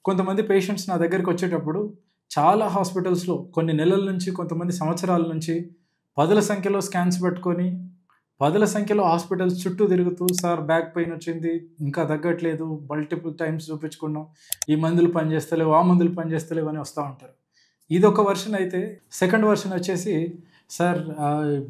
కొంతమంది పేషెంట్స్ నా దగ్గరికి వచ్చేటప్పుడు చాలా హాస్పిటల్స్‌లో కొన్ని నెలల నుంచి, కొంతమంది సంవత్సరాల నుంచి పదుల సంఖ్యలో స్కాన్స్ పెట్టుకొని, పదుల సంఖ్యలో హాస్పిటల్స్ చుట్టూ తిరుగుతూ, "సార్ బ్యాక్ పెయిన్ వచ్చింది. ఇంకా తగ్గట్లేదు. మల్టిపుల్ టైమ్స్ చూపించుకున్నాం. ఈ మందులు పనిచేస్తలేవు, ఆ మందులు పనిచేస్తలేవు" అని వస్తా ఉంటారు. ఇదొక వెర్షన్ అయితే, సెకండ్ వెర్షన్ వచ్చేసి, "సార్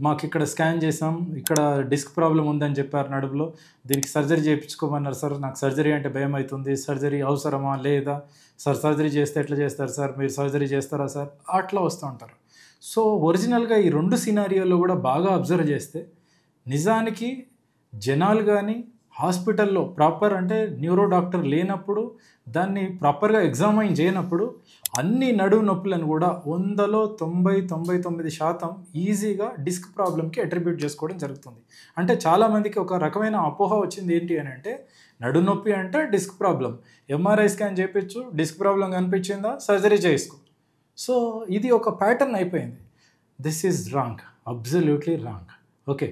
మాకిక్కడ స్కాన్ చేసాం. ఇక్కడ డిస్క్ ప్రాబ్లమ్ ఉందని చెప్పారు నడుములో. దీనికి సర్జరీ చేయించుకోమన్నారు సార్. నాకు సర్జరీ అంటే భయమైతుంది. సర్జరీ అవసరమా? లేదా? సార్ సర్జరీ చేస్తే ఎట్లా చేస్తారు సార్? మీరు సర్జరీ చేస్తారా సార్?" అట్లా వస్తూ ఉంటారు. సో, ఒరిజినల్‌గా ఈ 2 సినారియోలో కూడా బాగా అబ్జర్వ్ చేస్తే, నిజానికి జనాలు గానీ, హాస్పిటల్‌లో ప్రాపర్ అంటే న్యూరో డాక్టర్ లేనప్పుడు, దాన్ని ప్రాపర్‌గా ఎగ్జామైన్ చేయనప్పుడు, అన్ని నడుము నొప్పులను కూడా 100లో 90, 99% ఈజీగా డిస్క్ ప్రాబ్లమ్‌కి అట్రిబ్యూట్ చేసుకోవడం జరుగుతుంది. అంటే చాలామందికి ఒక రకమైన అపోహ వచ్చింది. ఏంటి అని అంటే, నడుము నొప్పి అంటే డిస్క్ ప్రాబ్లమ్. ఎంఆర్ఐ స్కాన్ చేపించు, డిస్క్ ప్రాబ్లమ్ కనిపించిందా సర్జరీ చేసుకో. సో, ఇది ఒక ప్యాటర్న్ అయిపోయింది. This is wrong. Absolutely wrong. Okay.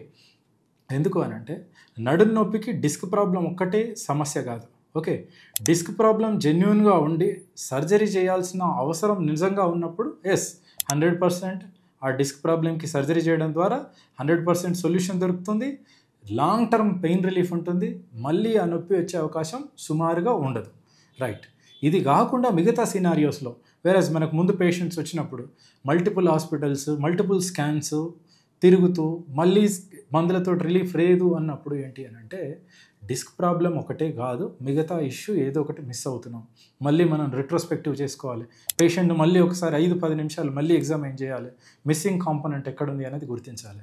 ఎందుకు అనంటే, నడుము నొప్పికి డిస్క్ ప్రాబ్లమ్ ఒక్కటే సమస్య కాదు. ఓకే. డిస్క్ ప్రాబ్లమ్ జెన్యూన్‌గా ఉండి సర్జరీ చేయాల్సిన అవసరం నిజంగా ఉన్నప్పుడు 100% ఆ డిస్క్ ప్రాబ్లమ్‌కి సర్జరీ చేయడం ద్వారా 100% సొల్యూషన్ దొరుకుతుంది. లాంగ్ టర్మ్ పెయిన్ రిలీఫ్ ఉంటుంది. మళ్ళీ ఆ నొప్పి వచ్చే అవకాశం సుమారుగా ఉండదు. రైట్. ఇది కాకుండా మిగతా సినారియోస్‌లో వేరస్ మనకు ముందు పేషెంట్స్ వచ్చినప్పుడు మల్టిపుల్ హాస్పిటల్స్, మల్టిపుల్ స్కాన్స్ తిరుగుతూ మళ్ళీ మందులతో రిలీఫ్ లేదు అన్నప్పుడు ఏంటి అని అంటే, డిస్క్ ప్రాబ్లం ఒకటే కాదు, మిగతా ఇష్యూ ఏదో ఒకటి మిస్ అవుతున్నాం. మళ్ళీ మనం రెట్రోస్పెక్టివ్ చేసుకోవాలి. పేషెంట్‌ని మళ్ళీ ఒకసారి 5-10 నిమిషాలు మళ్ళీ ఎగ్జామైన్ చేయాలి. మిస్సింగ్ కాంపోనెంట్ ఎక్కడుంది అనేది గుర్తించాలి.